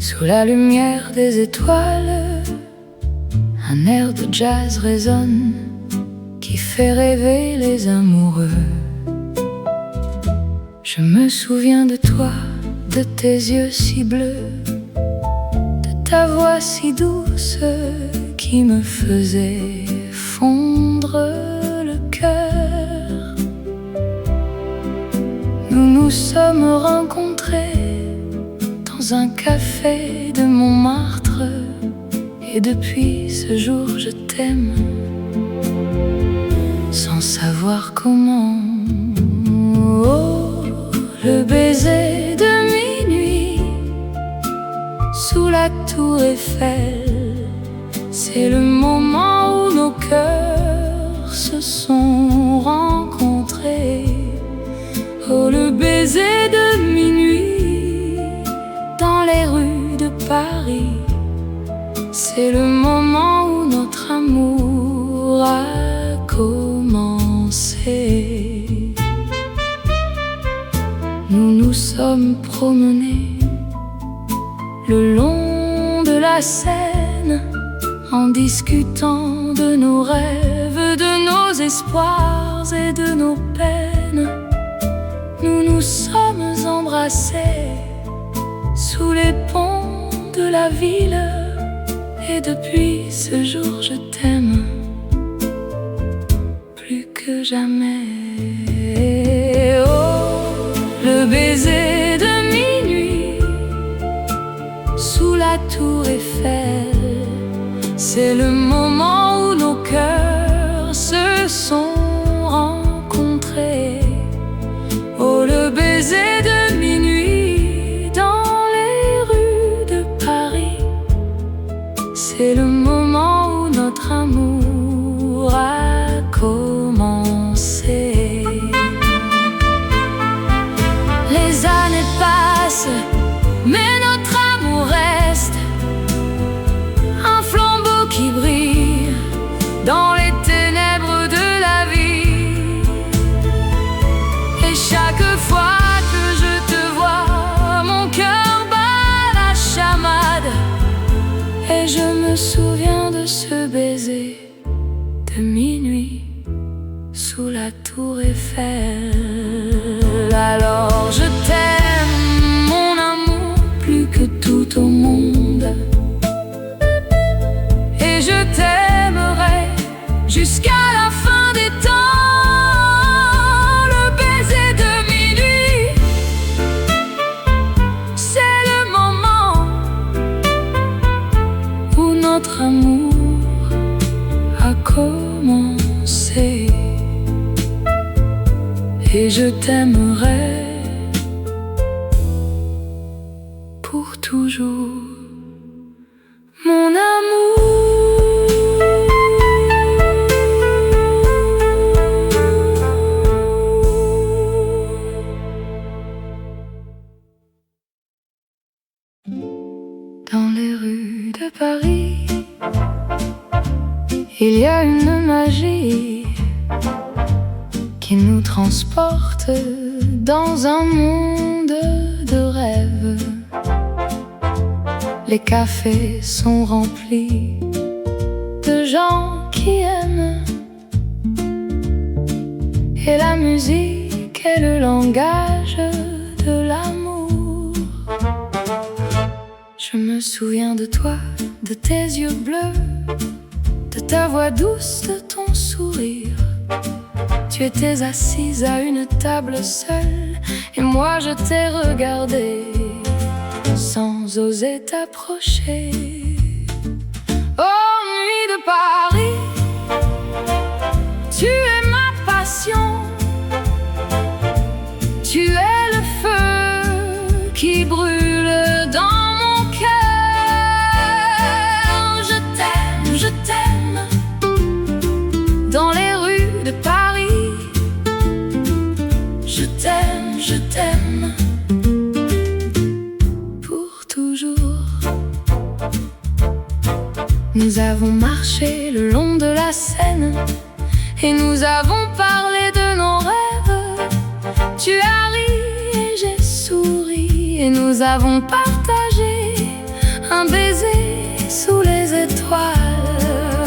Sous la lumière des étoiles, un air de jazz résonne qui fait rêver les amoureux. Je me souviens de toi, de tes yeux si bleus, de ta voix si douce qui me faisait fondre le cœur. Nous nous sommes rencontrés dans un café de Montmartre, et depuis ce jour je t'aime, sans savoir comment. Oh, le baiser de minuit sous la tour Eiffel, c'est le moment où nos cœurs se sont rencontrés. Oh, le baiser de minuit dans les rues de Paris, c'est le moment où notre amour a commencé. Nous nous sommes promenés le long de la Seine, en discutant de nos rêves, de nos espoirs et de nos peines. Nous nous sommes embrassés sous les ponts de la ville, et depuis ce jour je t'aime plus que jamais. Oh, le baiser de minuit sous la tour Eiffel, c'est le moment où nos cœurs se sont rencontrés. Oh, le baiser de minuit dans les rues de Paris, c'est le moment où notre amour a commencé. Les années passent, mais notre amour reste un flambeau qui brille dans les ténèbres de la vie. Et chaque fois que je te vois, mon cœur bat la chamade, et je me souviens de ce baiser de minuit sous la tour Eiffel. Alors je t'aime, mon amour, plus que tout au monde, et je t'aimerai jusqu'à la fin des temps. Le baiser de minuit, c'est le moment où notre amour a commencé. Et je t'aimerai pour toujours, mon amour. Dans les rues de Paris, il y a une magie qui nous transporte dans un monde de rêves. Les cafés sont remplis de gens qui aiment, et la musique est le langage de l'amour. Je me souviens de toi, de tes yeux bleus, de ta voix douce, de ton sourire. Tu étais assise à une table seule, et moi je t'ai regardé sans oser t'approcher. Oh, nuit de Paris, tu es ma passion, tu es le feu qui brûle dans mon cœur. Je t'aime, dans les rues de Paris. Je t'aime, pour toujours. Nous avons marché le long de la Seine, et nous avons parlé de nos rêves. Tu as ri et j'ai souri, et nous avons partagé un baiser sous les étoiles.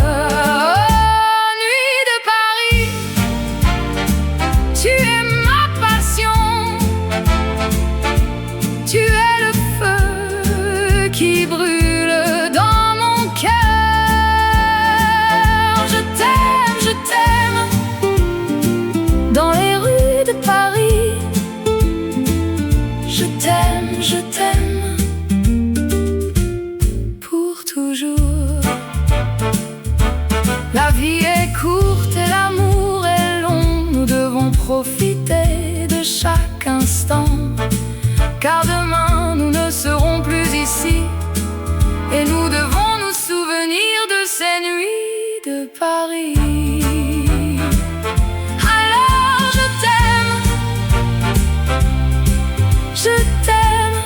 Oh, nuit de Paris, tu es ma passion, tu es le feu qui brûle dans mon cœur. Je t'aime, dans les rues de Paris. Je t'aime, pour toujours. La vie est courte et l'amour est long. Nous devons profiter de chaque instant, car demain nous ne serons plus ici. Et nous devons nous souvenir de ces nuits de Paris. Alors je t'aime,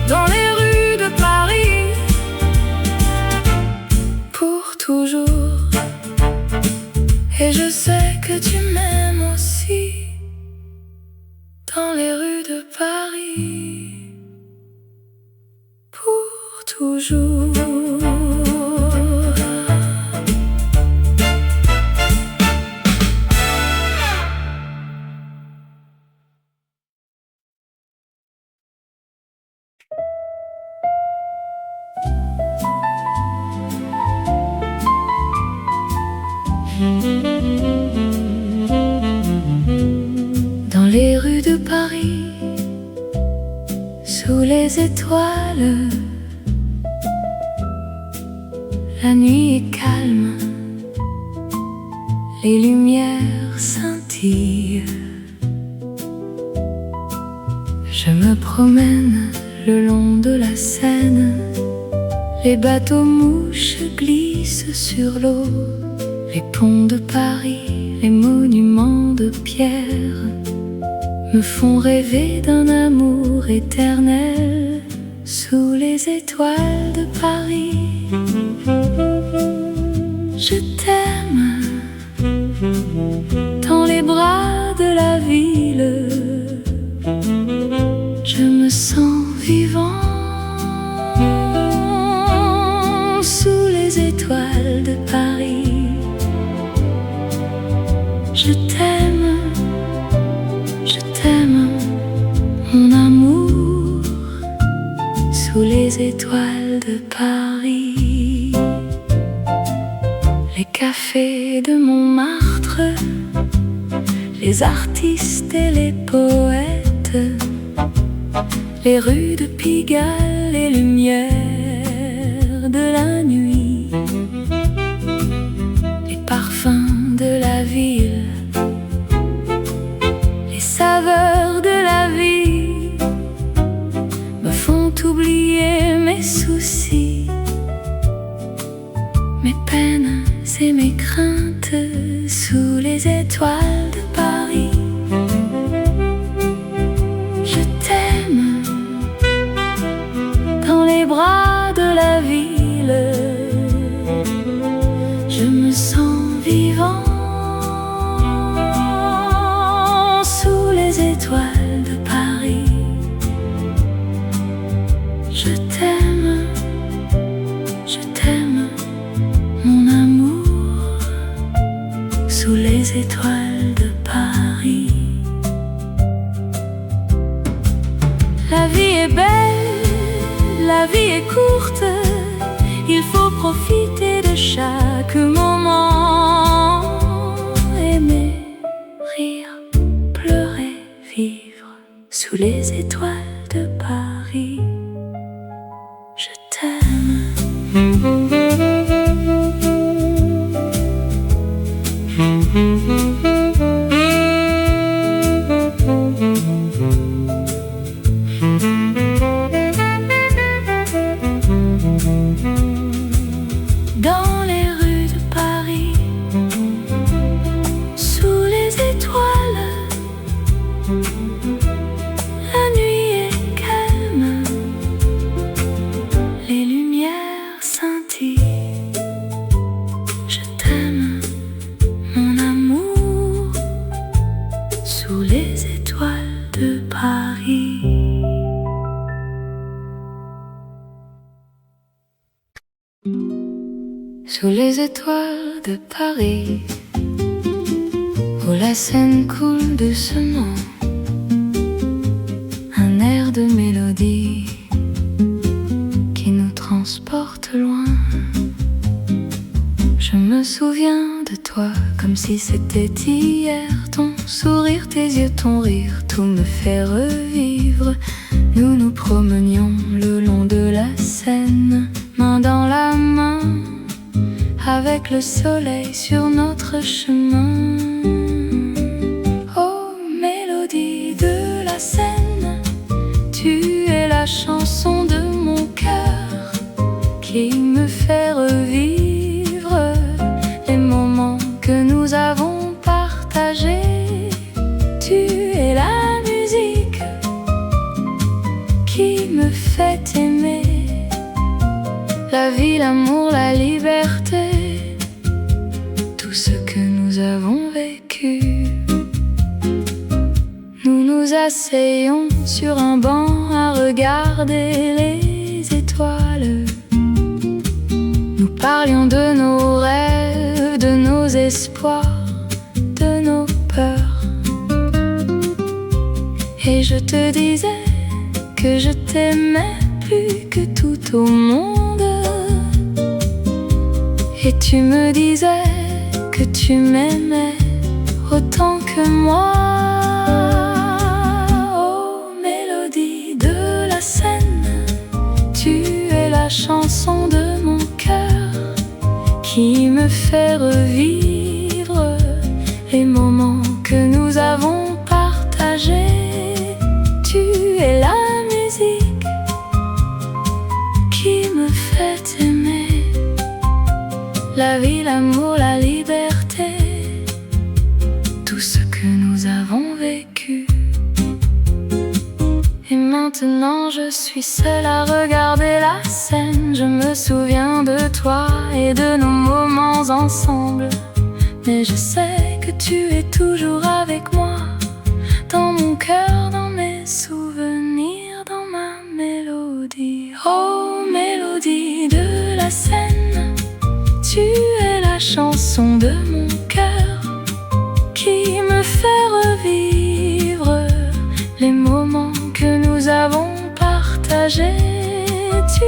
dans les rues de Paris, pour toujours. Et je sais que tu m'aimes aussi, dans les rues de Paris, pour toujours. Dans les rues de Paris, sous les étoiles, la nuit est calme, les lumières scintillent. Je me promène le long de la Seine, les bateaux mouches glissent sur l'eau. Les ponts de Paris, les monuments de pierre me font rêver d'un amour éternel sous les étoiles de Paris. Je t'aime dans les bras de la ville. Je me sens vivant sous les étoiles de Paris. Je t'aime, mon amour, sous les étoiles de Paris. Les cafés de Montmartre, les artistes et les poètes, les rues de Pigalle, les lumières de la nuit, les parfums de la ville, les saveurs de la vie me font oublier mes soucis, mes peines et mes craintes sous les étoiles de Paris. Je t'aime dans les bras de la ville. Je me sens vivant sous les étoiles de Paris. Je t'aime, mon amour, sous les étoiles de Paris. La vie est belle, la vie est courte, il faut profiter de chaque moment. Aimer, rire, pleurer, vivre sous les étoiles de Paris. Je t'aime. Dans les rues de Paris, sous les étoiles, la nuit est calme, les lumières scintillent. sous les étoiles de Paris, où la Seine coule doucement, un air de mélodie qui nous transporte loin. Je me souviens de toi comme si c'était hier, ton sourire, tes yeux, ton rire, tout me fait revivre. Nous nous promenions le long de la Seine, main dans la main, avec le soleil sur notre chemin. Oh, mélodie de la Seine, tu es la chanson de mon cœur qui me fait revivre les moments que nous avons partagés. Tu es la musique qui me fait aimer la vie, l'amour, la liberté, tout ce que nous avons vécu. Nous nous asseyons sur un banc à regarder les étoiles. Nous parlions de nos rêves, de nos espoirs, de nos peurs. Et je te disais que je t'aimais plus que tout au monde. Et tu me disais que tu m'aimais autant que moi. Oh, mélodie de la Seine, tu es la chanson de mon cœur qui me fait revivre les moments que nous avons partagés. Tu es la musique qui me fait aimer la vie, l'amour, la liberté, tout ce que nous avons vécu. Et maintenant je suis seule à regarder la Seine. Je me souviens de toi et de nos moments ensemble, mais je sais que tu es toujours avec moi, dans mon cœur, dans mes souvenirs, dans ma mélodie. Oh, mélodie de la Seine, tu es la chanson de mon cœur qui me fait revivre les moments que nous avons partagés. Tu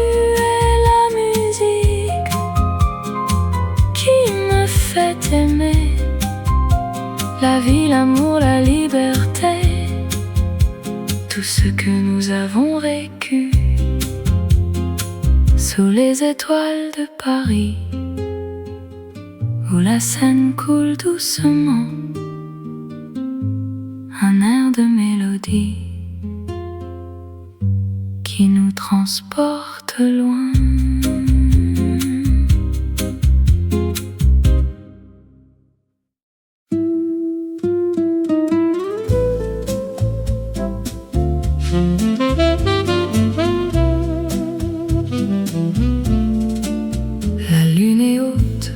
es la musique qui me fait aimer la vie, l'amour, la liberté, tout ce que nous avons vécu sous les étoiles de Paris, où la Seine coule doucement, un air de mélodie qui nous transporte loin. La lune est haute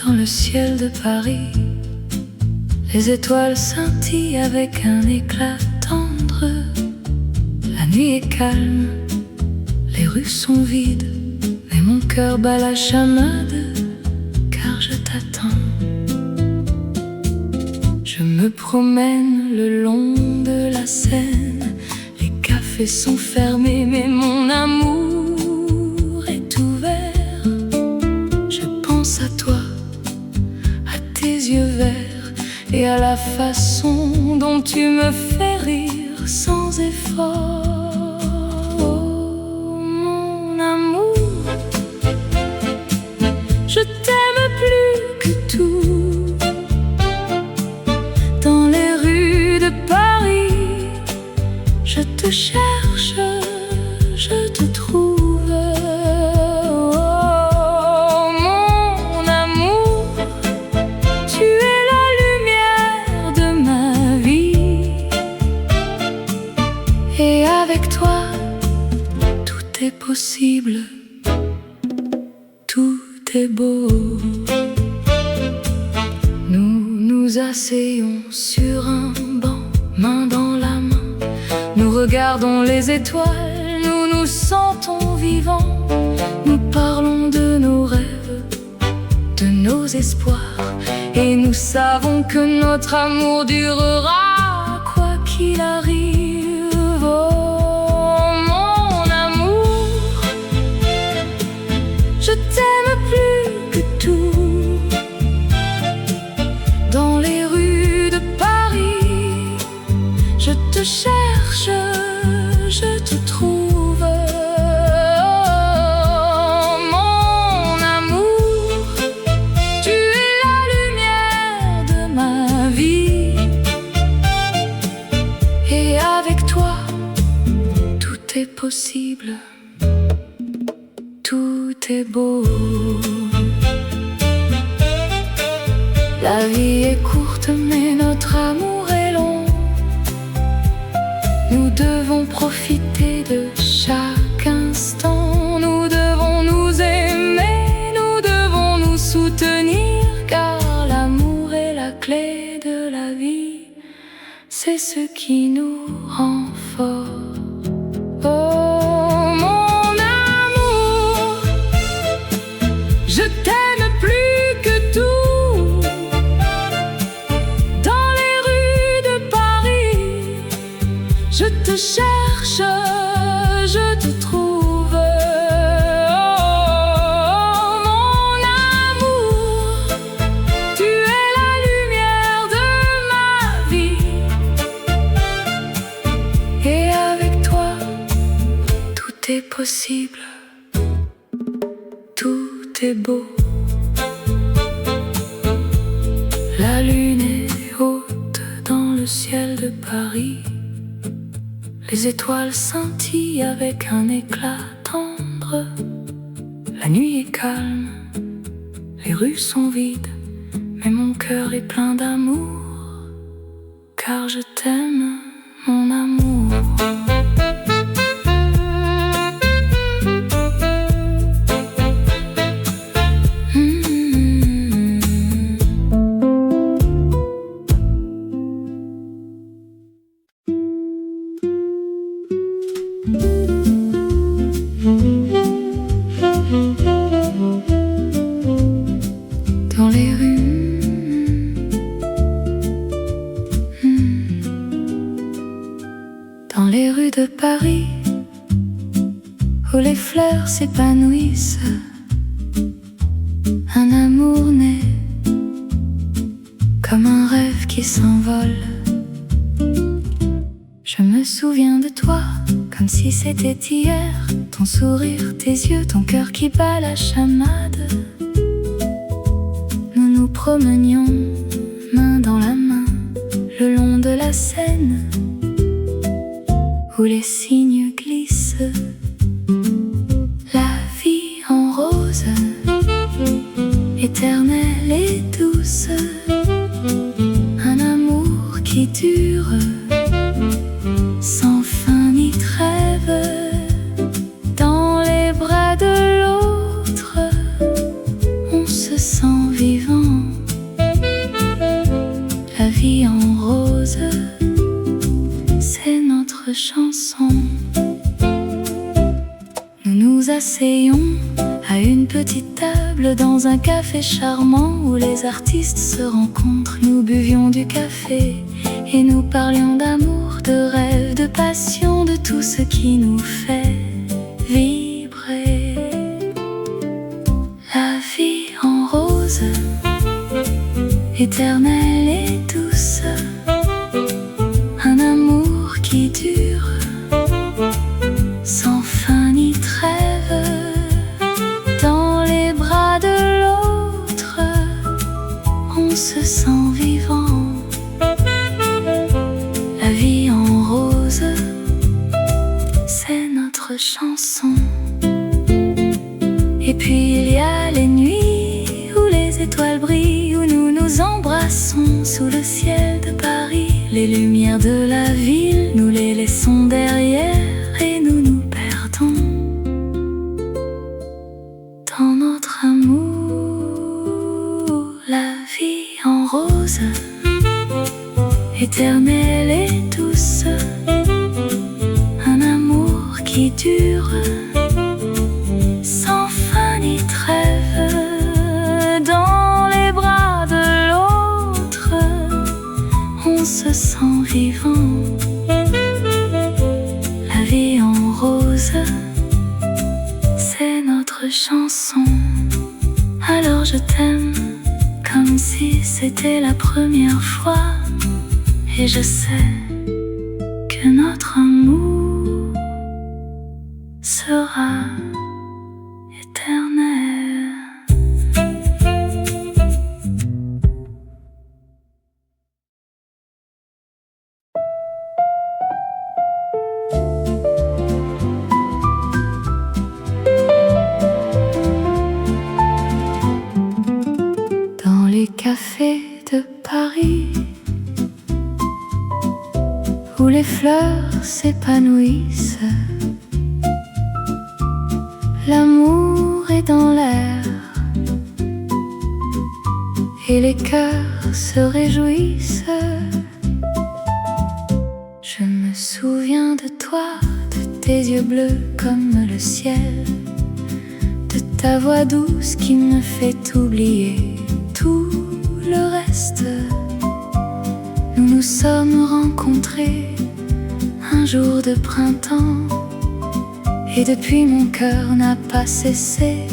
dans le ciel de Paris, les étoiles scintillent avec un éclat tendre. La nuit est calme, les rues sont vides, mais mon cœur bat la chamade, car je t'attends. Je me promène le long de la Seine, les cafés sont fermés, mais mon amour est ouvert. Je pense à toi, à tes yeux verts, et à la façon dont tu me fais rire sans effort. Oh, mon amour, je t'aime plus que tout. Dans les rues de Paris, je te cherche, je te trouve. Oh, mon amour, tu es la lumière de ma vie. Et avec toi, tout est possible, tout est beau. Nous nous asseyons sur un banc, main dans la main. Nous regardons les étoiles, nous nous sentons vivants. Nous parlons de nos rêves, espoir. Et nous savons que notre amour durera quoi qu'il arrive. Oh mon amour, je t'aime plus que tout. Dans les rues de Paris, je te cherche, je te trouve. Tout est possible, tout est beau. La vie est courte mais notre amour est long. Nous devons profiter de chaque instant. Nous devons nous aimer, nous devons nous soutenir, car l'amour est la clé de la vie. C'est ce qui nous rend forts. Oh mon amour, je t'aime plus que tout. Dans les rues de Paris, je te cherche, je te trouve. Oh mon amour, tu es la lumière de ma vie. Et avec toi, tout est possible, tout est beau. La lune est haute dans le ciel de Paris. Les étoiles scintillent avec un éclat tendre. La nuit est calme, les rues sont vides, mais mon cœur est plein d'amour, car je t'aime, mon amour. Dans les rues, dans les rues de Paris, où les fleurs s'épanouissent, un amour naît comme un rêve qui s'envole. Je me souviens de toi comme si c'était hier, ton sourire, tes yeux, ton cœur qui bat la chamade. Nous nous promenions main dans la main le long de la Seine, où les cygnes glissent. La vie en rose, éternelle et douce, un amour qui dure sans fin ni trêve. Dans les bras de l'autre, on se sent vivant. La vie en rose, c'est notre chanson. Nous nous asseyons à une petite table dans un café charmant où les artistes se rencontrent. Nous buvions du café et nous parlions d'amour, de rêve, de passion, de tout ce qui nous fait vibrer. La vie en rose, éternelle et douce, un amour qui dure sans fin ni trêve. Dans les bras de l'autre, on se sent vivant. La vie en rose, c'est notre chanson. Et puis il y a les nuits où les étoiles brillent, où nous nous embrassons sous le ciel de Paris. Les lumières de la ville, nous les laissons derrière et nous nous perdons dans notre amour. La vie en rose, éternelle et douce, un amour qui dure sans fin ni trêve. Dans les bras se sent vivant. La vie en rose, c'est notre chanson. Alors je t'aime comme si c'était la première fois. Et je sais que notre amour sera éternel. Dans les cafés de Paris, où les fleurs s'épanouissent, l'amour est dans l'air et les cœurs se réjouissent. Je me souviens de toi, de tes yeux bleus comme le ciel, de ta voix douce qui me fait oublier tout le reste. Nous nous sommes rencontrés un jour de printemps, et depuis mon cœur n'a pas cessé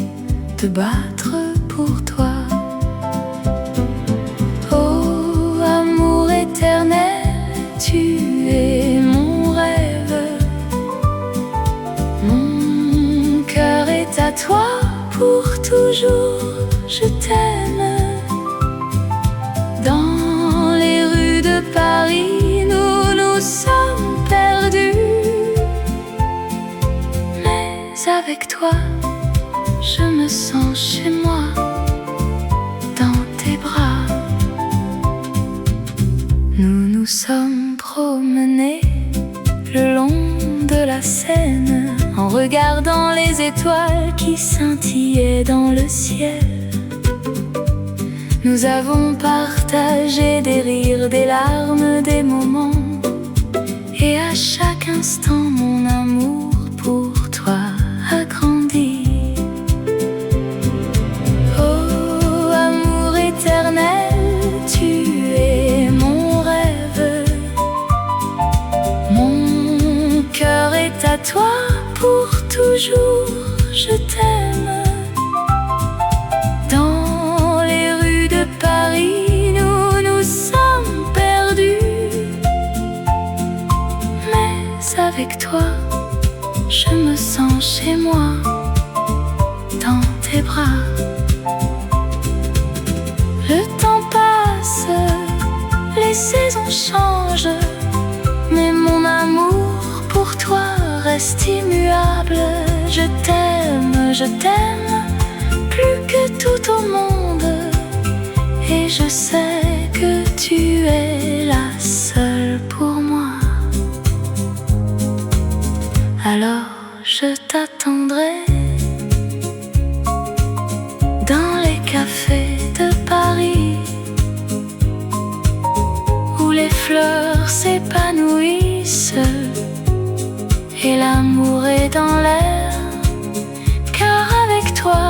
de battre pour toi. Oh, amour éternel, tu es mon rêve. Mon cœur est à toi pour toujours, je t'aime. Dans les rues de Paris, nous nous sommes perdus, mais avec toi, je me sens chez moi, dans tes bras. Nous nous sommes promenés le long de la Seine, en regardant les étoiles qui scintillaient dans le ciel. Nous avons partagé des rires, des larmes, des moments, et à chaque instant mon amour pour toi a grandi. Oh, amour éternel, tu es mon rêve. Mon cœur est à toi pour toujours, je t'aime. Dans les rues de Paris, nous nous sommes perdus, mais avec toi, je me sens chez moi, dans tes bras. Le temps passe, les saisons changent, mais mon amour pour toi reste immuable. Je t'aime, plus que tout au monde, et je sais que tu es la seule pour moi. Alors je t'attendrai dans les cafés de Paris, où les fleurs s'épanouissent et l'amour est dans l'air. Car avec toi,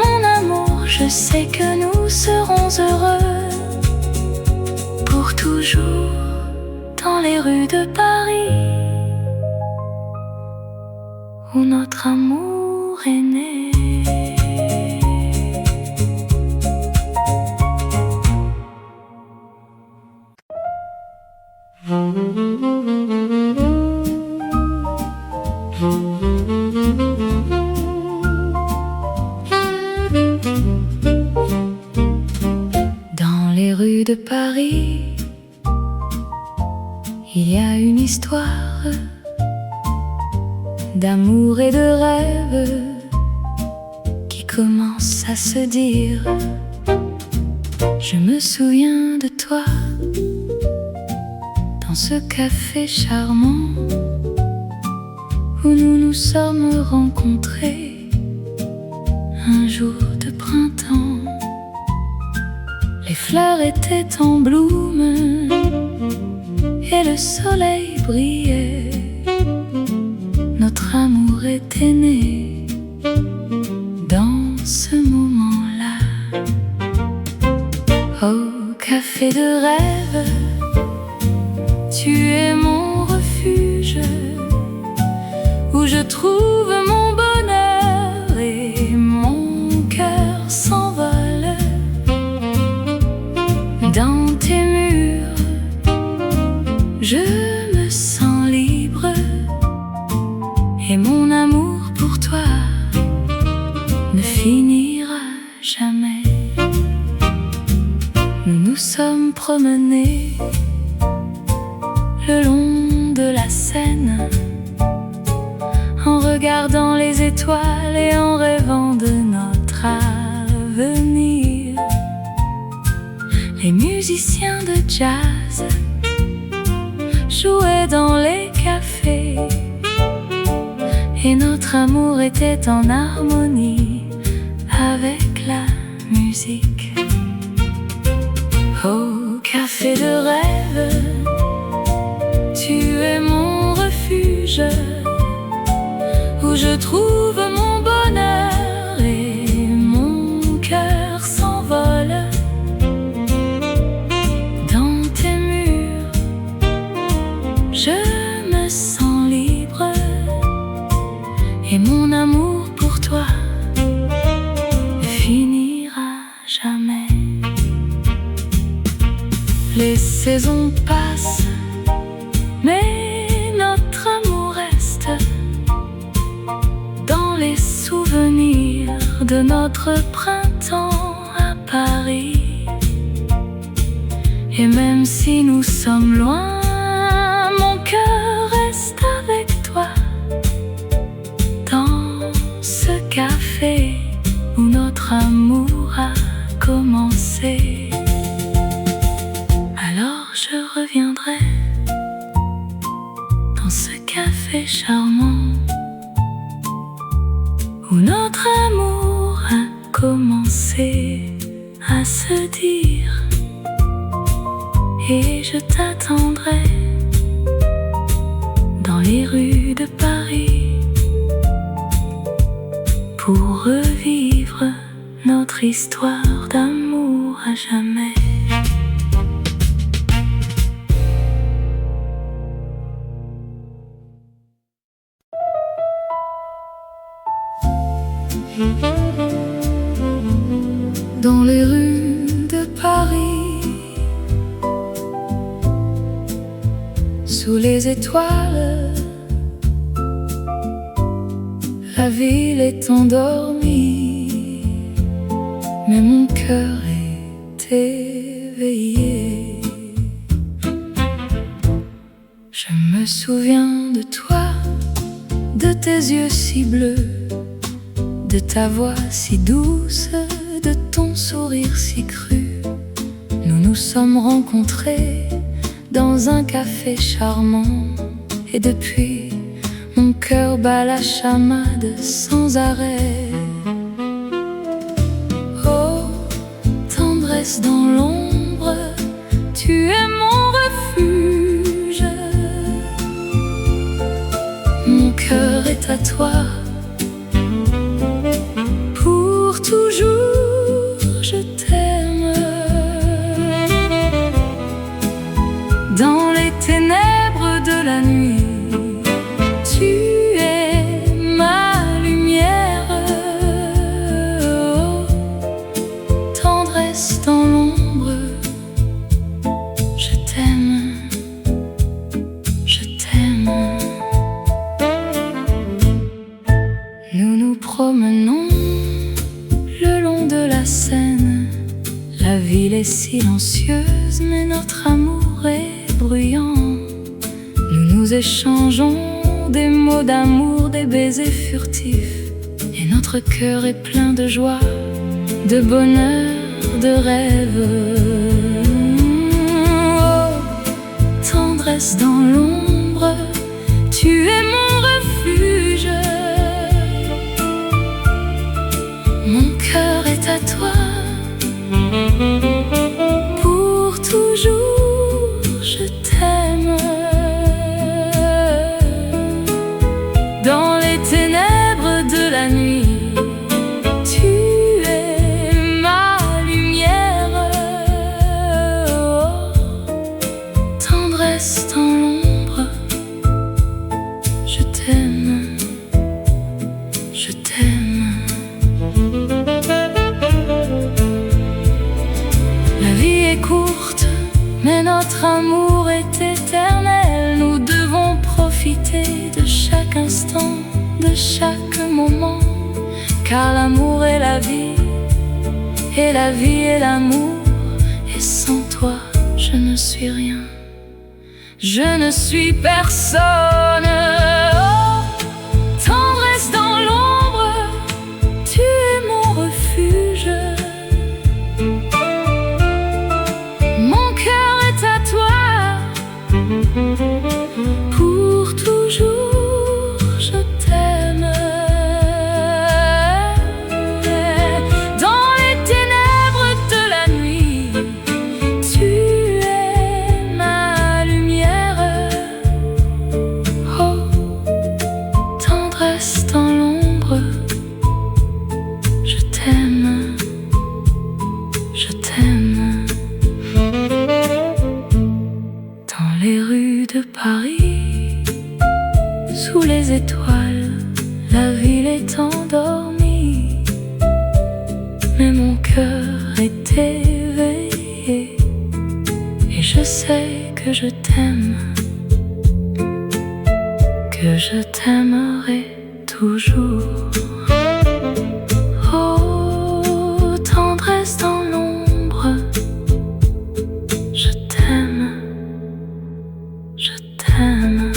mon amour, je sais que nous serons heureux pour toujours dans les rues de Paris, où notre amour est né. Dans les rues de Paris, il y a une histoire d'amour et de rêve qui commence à se dire. Je me souviens de toi dans ce café charmant où nous nous sommes rencontrés un jour de printemps. Les fleurs étaient en bloom et le soleil brillait. Notre amour était né dans ce moment-là. Au café de rêve, jamais. Nous nous sommes promenés le long de la Seine, en regardant les étoiles et en rêvant de notre avenir. Les musiciens de jazz jouaient dans les cafés, et notre amour était en harmonie avec la musique. Au café de rêve, tu es mon refuge, où je trouve mon bonheur et mon cœur s'envole. Dans tes murs, je me sens libre, et mon amour pour toi ne finira jamais. Les saisons passent, mais notre amour reste dans les souvenirs de notre printemps à Paris. Et même si nous sommes loin, mon cœur reste avec toi, dans ce café où notre amour a commencé. Alors je reviendrai dans ce café charmant où notre amour a commencé à se dire, et je t'attendrai dans les rues de Paris pour revivre notre histoire d'amour à jamais. Dans les rues de Paris, sous les étoiles, la ville est endormie, mais mon cœur est éveillé. Je me souviens de toi, de tes yeux si bleus, de ta voix si douce, de ton sourire si cru. Nous nous sommes rencontrés dans un café charmant, et depuis, mon cœur bat la chamade sans arrêt. Oh, tendresse dans l'ombre, tu es mon refuge. Mon cœur est à toi, pour toujours je t'aime. Dans les ténèbres de la nuit, tu es ma lumière. Oh, tendresse dans l'ombre, je t'aime, je t'aime. Nous nous promenons le long de la Seine. La ville est silencieuse, mais notre amour est bruyant. Nous nous échangeons des mots d'amour, des baisers furtifs, et notre cœur est plein de joie, de bonheur, de rêve. Oh, tendresse dans l'ombre, tu es mon refuge. Mon cœur est à toi, pour toujours je t'aime. Dans les ténèbres de la nuit, tu es ma lumière. Oh, tendresse dans l'ombre, je t'aime, je t'aime. La vie est courte, mais notre amour est éternel. Nous devons profiter de chaque instant, de chaque moment, car l'amour est la vie, et la vie et l'amour. Et sans toi, je ne suis rien, je ne suis personne. Oh, tendresse dans l'ombre, tu es mon refuge. Mon cœur est à toi, pour toujours je t'aime. Dans les ténèbres de la nuit, tu es ma lumière. Oh, tendresse dans l'ombre, je t'aime, je t'aime. Dans les rues de Paris, sous les étoiles, la ville est endormie, mais mon cœur est éveillé, et je sais que je t'aime, que je t'aimerai toujours. Oh, tendresse dans l'ombre, je t'aime, je t'aime.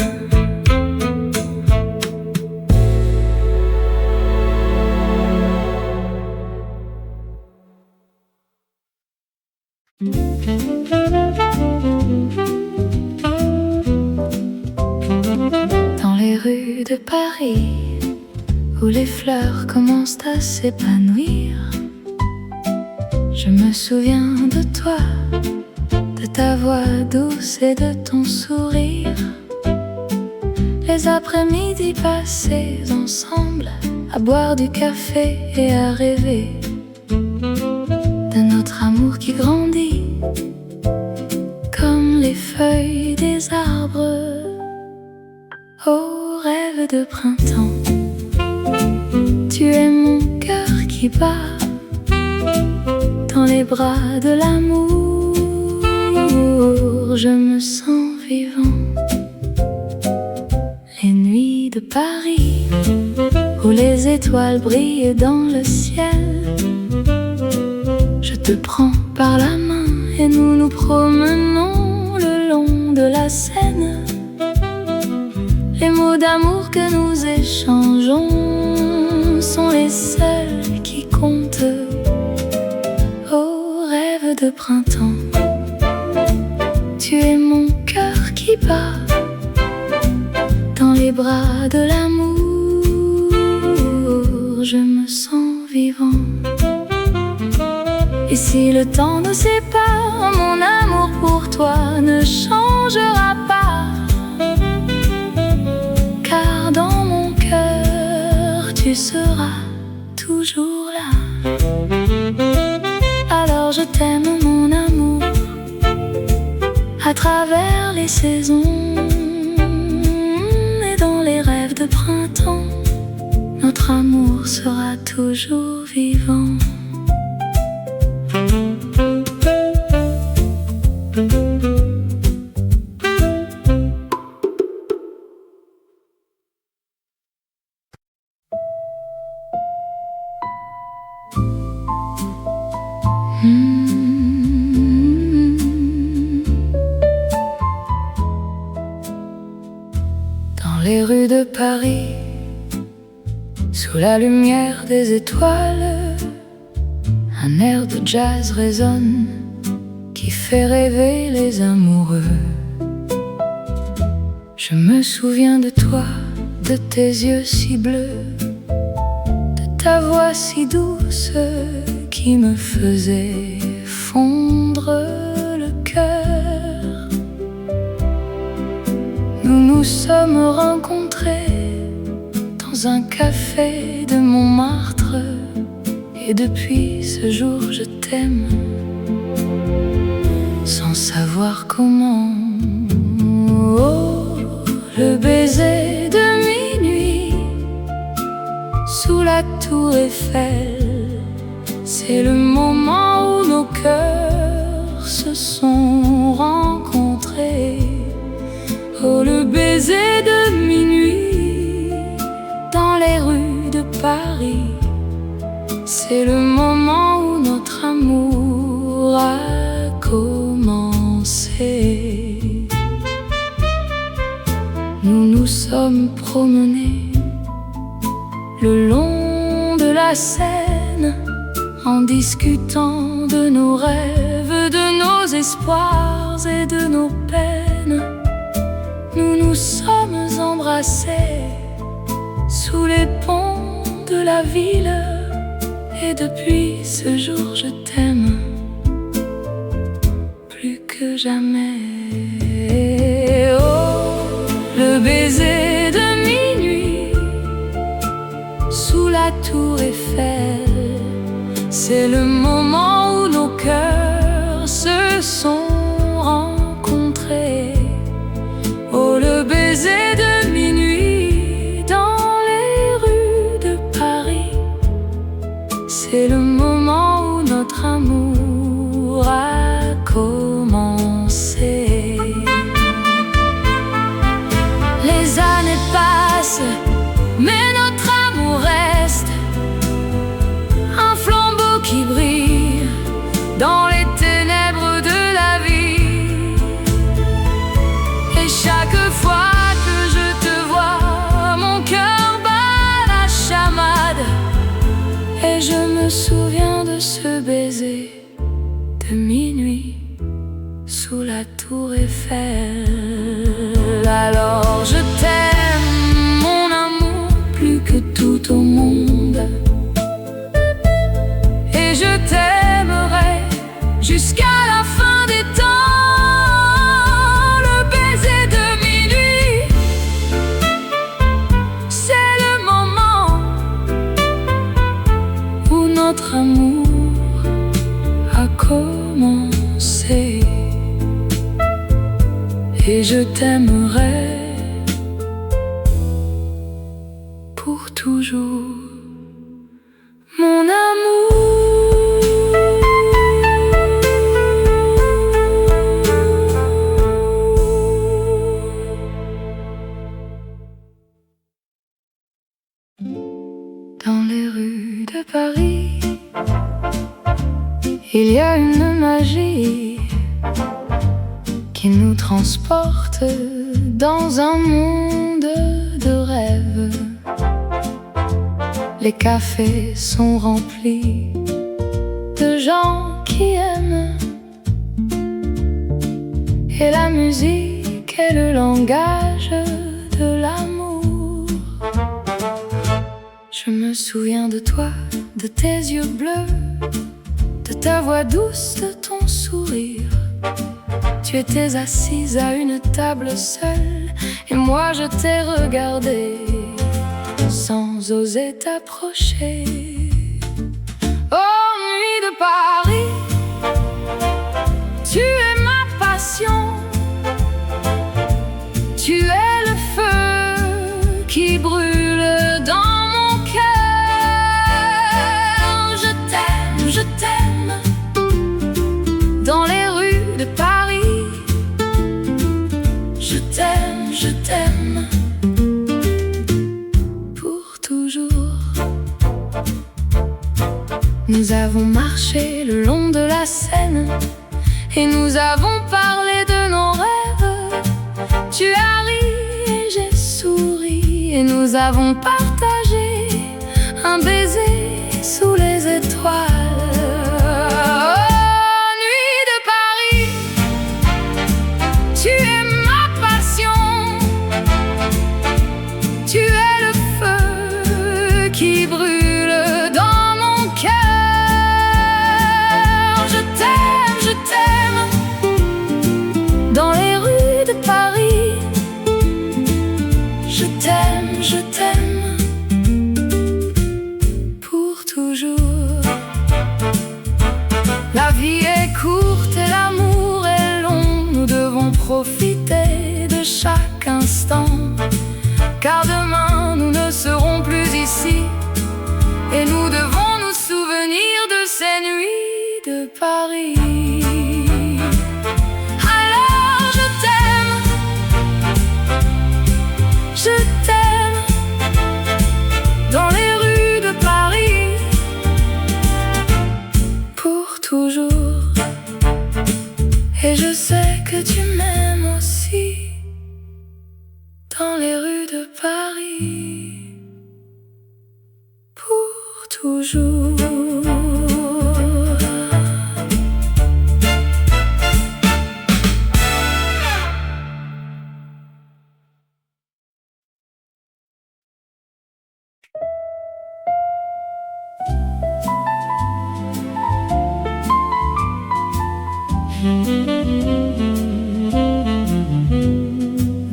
Dans les rues de Paris, où les fleurs commencent à s'épanouir, je me souviens de toi, de ta voix douce et de ton sourire. Les après-midi passés ensemble, à boire du café et à rêver de notre amour qui grandit comme les feuilles des arbres. Oh, rêve de printemps, tu es mon cœur qui bat dans les bras de l'amour. Je me sens vivant. Les nuits de Paris, où les étoiles brillent dans le ciel, je te prends par la main et nous nous promenons le long de la Seine. Les mots d'amour que nous échangeons sont les seuls qui comptent. Oh, rêve de printemps, tu es mon cœur qui bat dans les bras de l'amour. Je me sens vivant. Et si le temps nous sépare, mon amour pour toi ne changera pas, car dans mon cœur tu seras toujours là. Alors je t'aime mon amour, à travers les saisons et dans les rêves de printemps, notre amour sera toujours vivant. Dans les rues de Paris, sous la lumière des étoiles, un air de jazz résonne qui fait rêver les amoureux. Je me souviens de toi, de tes yeux si bleus, de ta voix si douce qui me faisait fondre le cœur. Nous nous sommes rencontrés dans un café de Montmartre, et depuis ce jour je t'aime, sans savoir comment. Oh, le baiser de minuit sous la tour Eiffel, c'est le moment où nos cœurs se sont rencontrés. Oh, le baiser de minuit dans les rues de Paris, c'est le moment où notre amour amour a commencé. Nous nous sommes promenés le long de la Seine, en discutant de nos rêves, de nos espoirs et de nos peines. Nous nous sommes embrassés sous les ponts de la ville, et depuis ce jour je t'aime plus que jamais. Oh, le baiser de minuit sous la tour Eiffel, c'est le moment où nos cœurs se sont rencontrés. Oh, le baiser de minuit dans les rues de Paris, c'est le moment où notre amour a commencé. Les années passent, mais notre amour reste un flambeau qui brille dans les ténèbres de la vie. Et chaque fois que je te vois, mon cœur bat la chamade, et je me souviens de ce baiser de minuit sous la tour Eiffel. Alors je t'aime, mon amour, plus que tout au monde, et je t'aimerai jusqu'à la fin des temps. Le baiser de minuit, c'est le moment où notre amour a commencé. Et je t'aimerai pour toujours, mon amour. Dans les rues de Paris, il y a une magie qui nous transporte dans un monde de rêves. Les cafés sont remplis de gens qui aiment, et la musique est le langage de l'amour. Je me souviens de toi, de tes yeux bleus, de ta voix douce, de ton sourire. Tu étais assise à une table seule, et moi je t'ai regardé sans oser t'approcher. Oh, nuit de Paris, tu es ma passion, tu es le feu qui brûle dans mon cœur. Je t'aime, dans les rues de Paris. Je t'aime, pour toujours. Nous avons marché le long de la Seine, et nous avons parlé de nos rêves. Tu as ri et j'ai souri, et nous avons partagé un baiser sous les étoiles. Qui brûle dans mon cœur. Je t'aime, dans les rues de Paris. Je t'aime, pour toujours. toujours.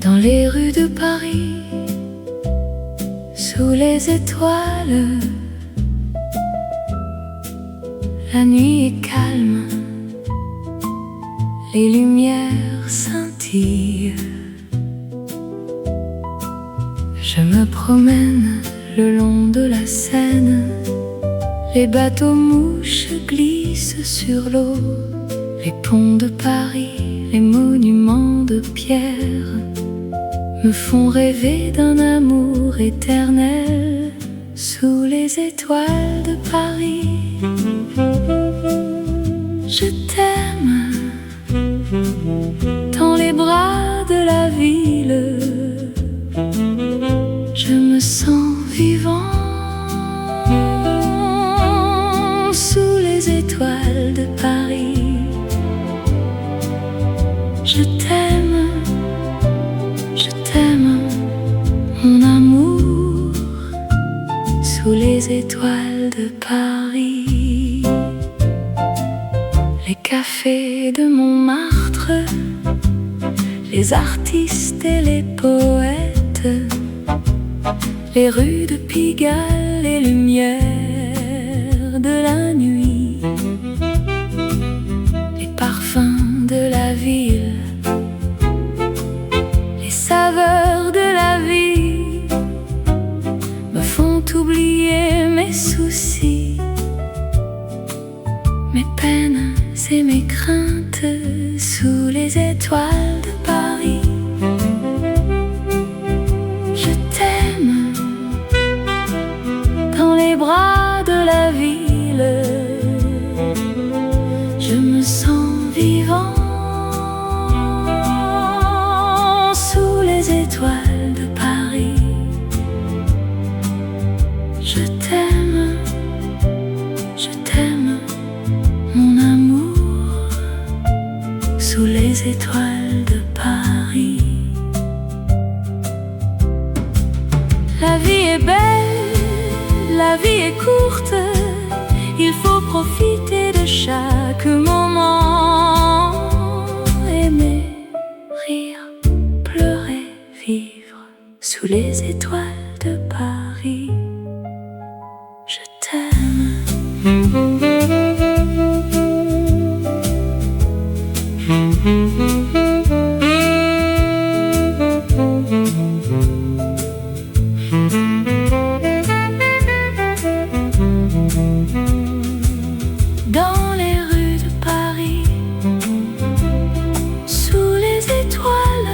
Dans les rues de Paris, sous les étoiles, la nuit est calme, les lumières scintillent. Je me promène le long de la Seine, les bateaux mouches glissent sur l'eau, les ponts de Paris, les monuments de pierre me font rêver d'un amour éternel sous les étoiles de Paris. Je t'aime dans les bras de la ville, je me sens vivant sous les étoiles de Paris. Je t'aime, mon amour, sous les étoiles de Paris. Les cafés de Montmartre, les artistes et les poètes, les rues de Pigalle, les lumières de la nuit, les parfums de la ville, les saveurs de la vie me font oublier mes soucis, mes peines et mes craintes sous les étoiles de Paris. Je t'aime dans les bras de la ville, je me sens vivant sous les étoiles de Paris. Je t'aime, mon amour, sous les étoiles de Paris. La vie est belle, la vie est courte, il faut profiter de chaque moment. Aimer, rire, pleurer, vivre sous les étoiles de Paris. Je t'aime. Dans les rues de Paris, sous les étoiles,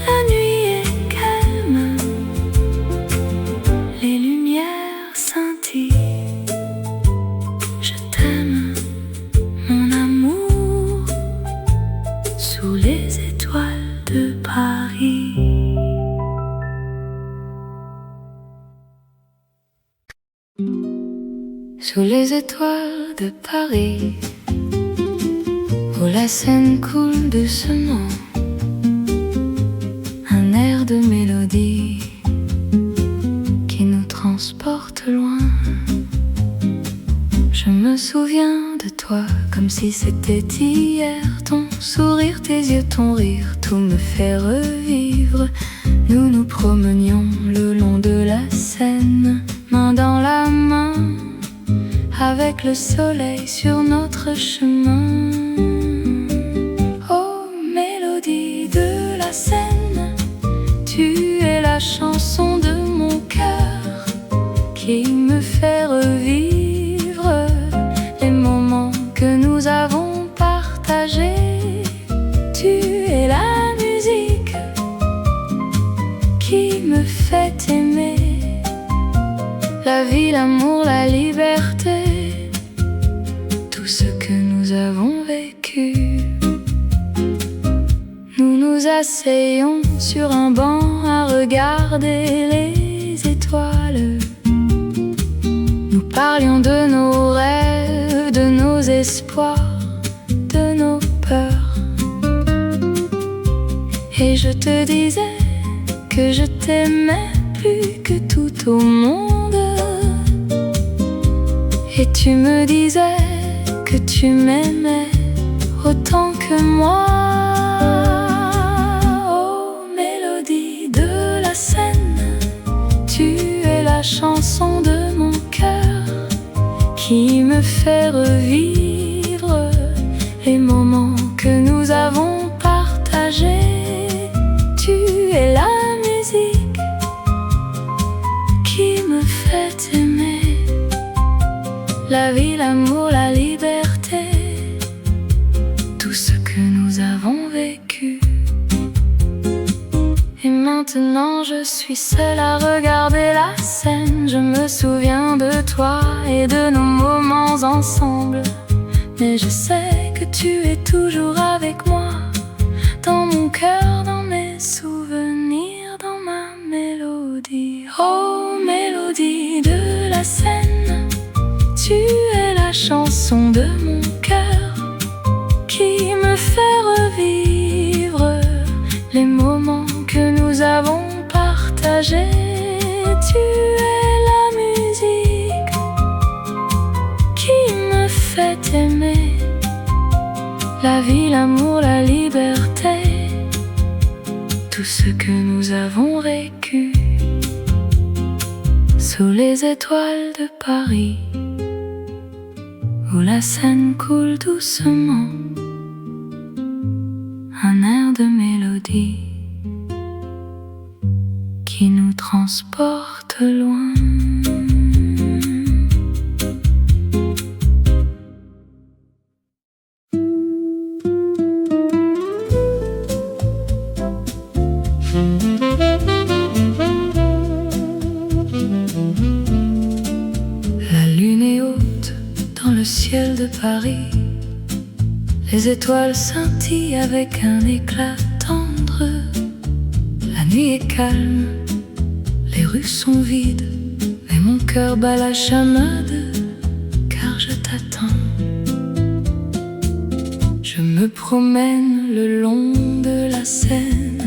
la nuit est calme, les lumières scintillent. Je t'aime, mon amour, sous les étoiles de Paris. Sous les étoiles de Paris, où la Seine coule doucement, un air de mélodie qui nous transporte loin. Je me souviens de toi comme si c'était hier, ton sourire, tes yeux, ton rire, tout me fait revivre. Nous nous promenions le long de la Seine, main dans la main, avec le soleil sur notre chemin. Oh, mélodie de la Seine, tu es la chanson de mon cœur qui me fait revivre les moments que nous avons partagés. Tu es la musique qui me fait aimer la vie, l'amour, la liberté, tout ce que nous avons vécu. Nous nous asseyons sur un banc à regarder les étoiles. étoiles. Nous parlions de nos rêves, de nos espoirs, de nos peurs. Et je te disais que je t'aimais plus que tout au monde. Et tu me disais que tu m'aimais autant que moi. Oh, mélodie de la Seine, tu es la chanson de mon cœur qui me fait revivre les moments que nous avons partagés. Tu es la musique qui me fait aimer la vie, l'amour, la liberté, tout ce que nous avons vécu. Et maintenant je suis seule à regarder la scène. Je me souviens de toi et de nos moments ensemble. Mais je sais que tu es toujours avec moi, dans mon cœur, dans mes souvenirs, dans ma mélodie. Oh, mélodie de la Seine, tu es la chanson de mon cœur qui me fait revivre les moments que nous avons partagés. Tu es la musique qui me fait aimer la vie, l'amour, la liberté, tout ce que nous avons vécu sous les étoiles de Paris, où la Seine coule doucement, un air de mélodie qui nous transporte loin. La lune est haute dans le ciel de Paris, les étoiles scintillent avec un éclat tendre. La nuit est calme, les rues sont vides, mais mon cœur bat la chamade, car je t'attends. Je me promène le long de la Seine,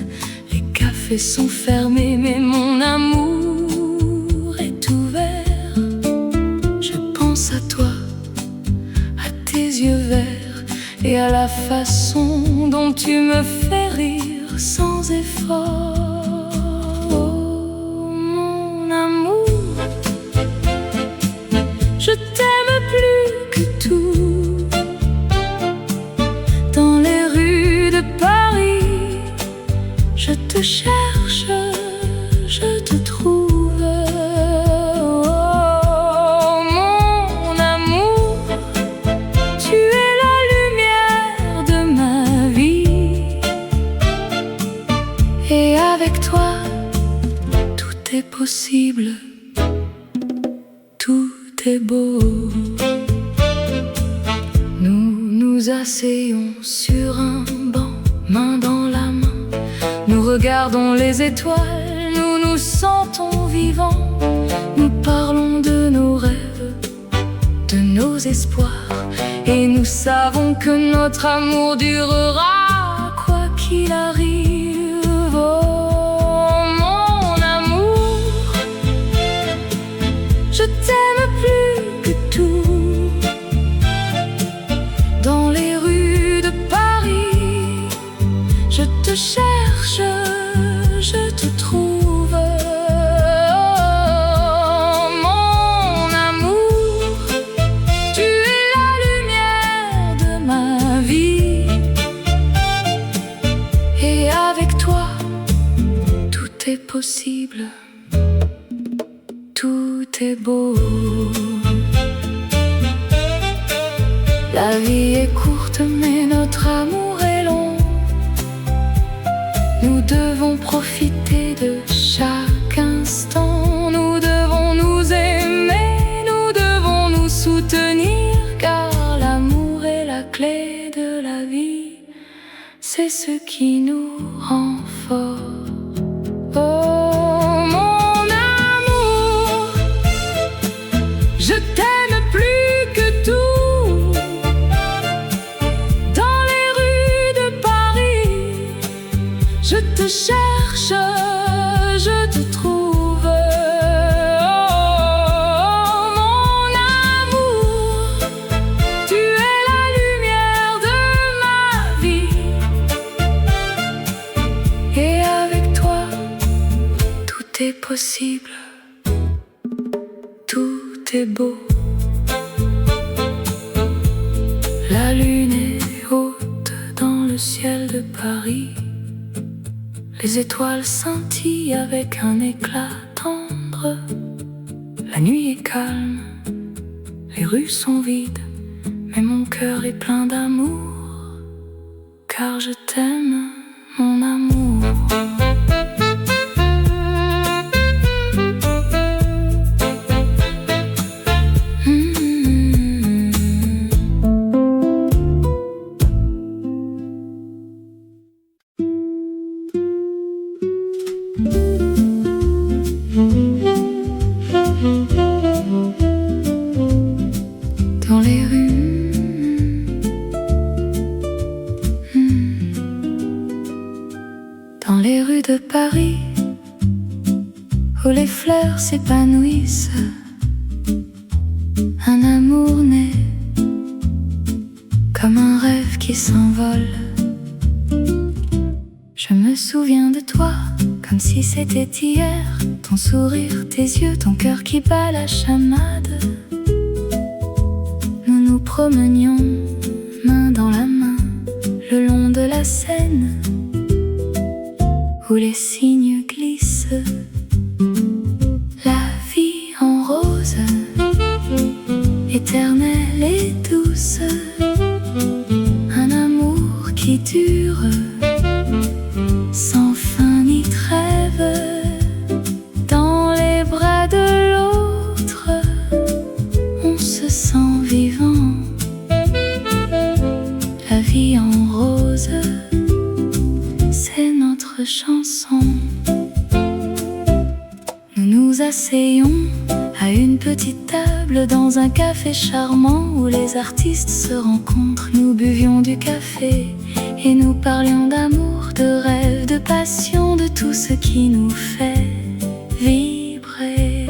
les cafés sont fermés, mais mon amour est ouvert. Je pense à toi, à tes yeux verts, et à la façon dont tu me fais rire sans effort. Oh, mon amour, je t'aime plus que tout. Dans les rues de Paris, je te cherche, je te trouve. Oh, mon amour, tu es la lumière de ma vie. Et avec toi, tout est possible, tout est beau. Nous nous asseyons sur un banc, main dans la main. Nous regardons les étoiles, nous nous sentons vivants. Nous parlons de nos rêves, de nos espoirs, et nous savons que notre amour durera quoi qu'il arrive. Oh, mon amour, je t'aime plus que tout. Dans les rues de Paris, je te cherche, je te trouve. Oh, mon amour, tu es la lumière de ma vie. Et avec toi, tout est possible, tout est beau. La vie est courte, mais notre amour est long. Nous devons profiter de chaque instant. Nous devons nous aimer, nous devons nous soutenir, car l'amour est la clé de la vie. C'est ce qui nous rend forts. Oh, mon amour, Je t'aime plus que tout. Dans les rues de Paris, je te cherche, je te trouve. Oh, mon amour, tu es la lumière de ma vie. Et avec toi, tout est possible. Tout est beau. La lune est haute dans le ciel de Paris. Les étoiles scintillent avec un éclat tendre. La nuit est calme, les rues sont vides, mais mon cœur est plein d'amour, car je t'aime, mon amour. Dans les rues, dans les rues de Paris, où les fleurs s'épanouissent, un amour naît comme un rêve qui s'envole. Je me souviens de toi comme si c'était hier, ton sourire, tes yeux, ton cœur qui bat la chamade. Nous nous promenions main dans la main le long de la Seine, où les cygnes glissent. La vie en rose, éternelle et douce, un amour qui dure sans fin ni trêve. Dans les bras de l'autre, on se sent vivant. La vie en rose, c'est notre chanson. Nous nous asseyons à une petite table dans un café charmant où les artistes se rencontrent. Nous buvions du café et nous parlions d'amour, de rêve, de passion, de tout ce qui nous fait vibrer.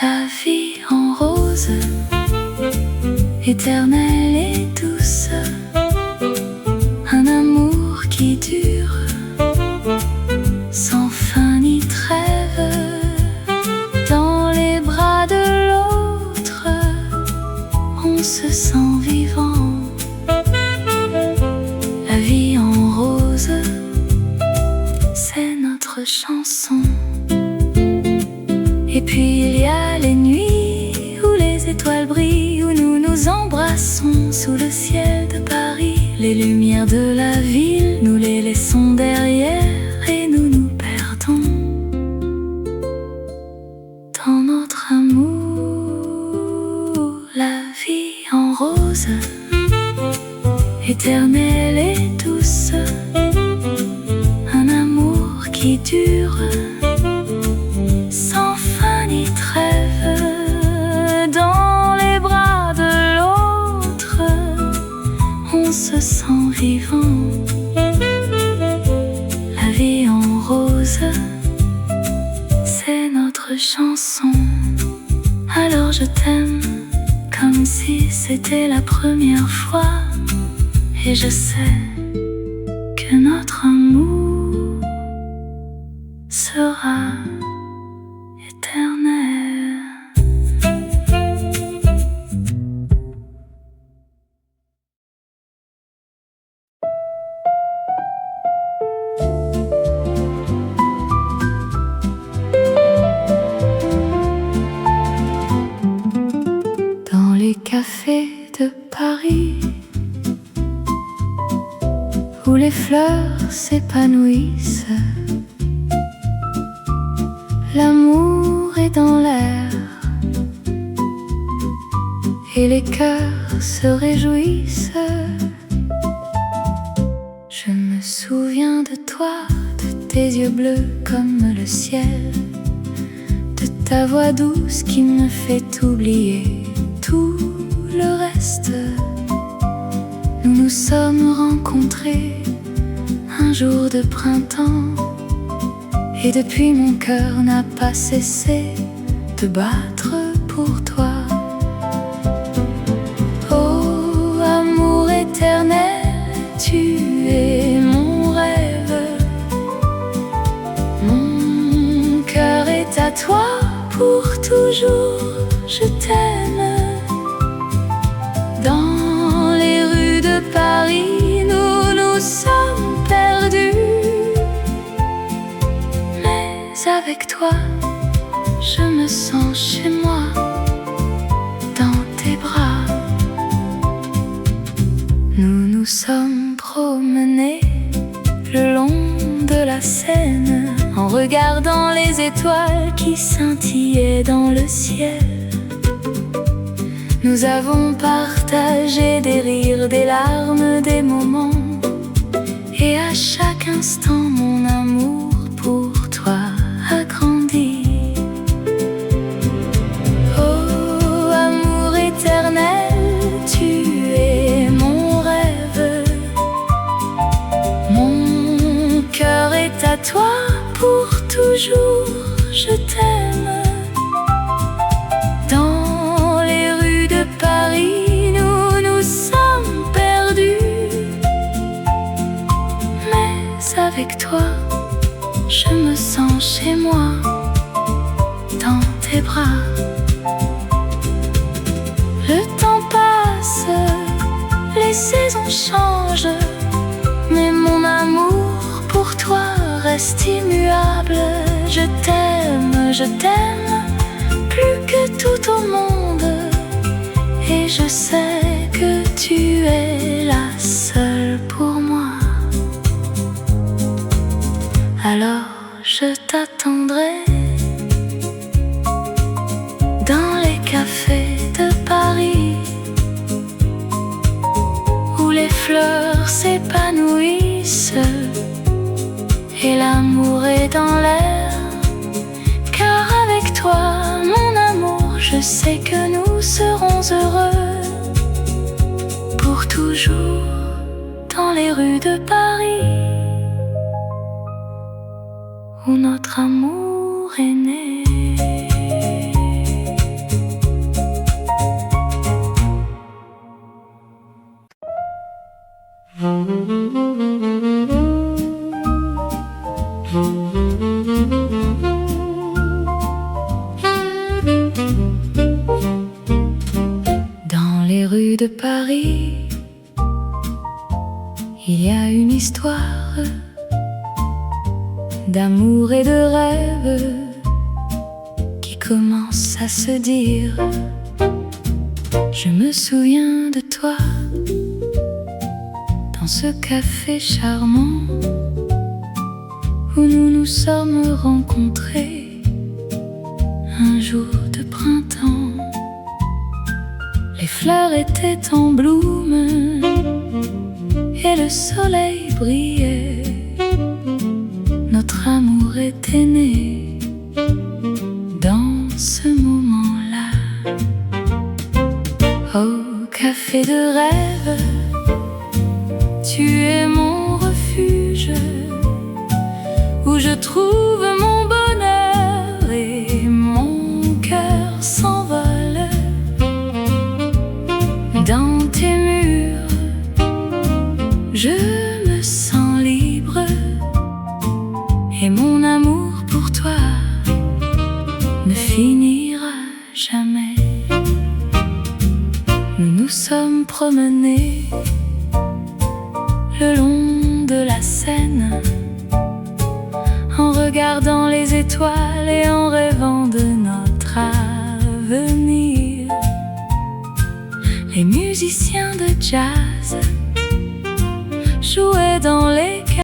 La vie en rose, éternelle et douce, un amour qui dure sans fin ni trêve. Dans les bras de l'autre, on se sent vivant. La vie en rose, c'est notre chanson. Et puis il y a les nuits où les étoiles brillent, où nous nous embrassons sous le ciel de Paris. Les lumières de la ville, nous les laissons derrière et nous nous perdons dans notre amour. La vie en rose, éternelle et douce, un amour qui dure sans fin ni trêve. Dans les bras de l'autre, on se sent vivant. La vie en rose, c'est notre chanson. Alors je t'aime comme si c'était la première fois. Et je sais que notre amour sera éternel. Dans les cafés de Paris, où les fleurs s'épanouissent, l'amour est dans l'air et les cœurs se réjouissent. Je me souviens de toi, de tes yeux bleus comme le ciel, de ta voix douce qui me fait oublier tout le reste. Nous nous sommes rencontrés un jour de printemps, et depuis mon cœur n'a pas cessé de battre pour toi. Oh, amour éternel, tu es mon rêve. Mon cœur est à toi pour toujours, je t'aime. Dans les rues de Paris, nous nous sommes perdus, mais avec toi, je me sens chez moi, dans tes bras. Nous nous sommes promenés le long de la Seine, en regardant les étoiles qui scintillaient dans le ciel. Nous avons partagé des rires, des larmes, des moments, et à chaque instant mon amour pour toi a grandi. Oh, amour éternel, tu es mon rêve. Mon cœur est à toi pour toujours, je t'aime. Dans les rues de Paris, nous nous sommes perdus, mais avec toi, je me sens chez moi, dans tes bras. Le temps passe, les saisons changent, mais mon amour pour toi reste immuable. Je t'aime, plus que tout au monde, et je sais que tu es la seule pour moi. Alors je t'attendrai dans les cafés de Paris, où les fleurs s'épanouissent et l'amour est dans l'air. Car avec toi, mon amour, je sais que nous serons heureux pour toujours dans les rues de Paris, où notre amour est né. Dans les rues de Paris, il y a une histoire d'amour et de rêve qui commence à se dire. Je me souviens de toi dans ce café charmant où nous nous sommes rencontrés un jour de printemps. Les fleurs étaient en bloom et le soleil brillait. Notre amour était né dans ce moment-là. Au café de rêve, tu es mon refuge, où je trouve mon bonheur et mon cœur s'envole. Dans tes murs, je me sens libre, et mon amour pour toi ne finira jamais. Nous nous sommes promenés le long de la Seine, en regardant les étoiles et en rêvant de notre avenir. Les musiciens de jazz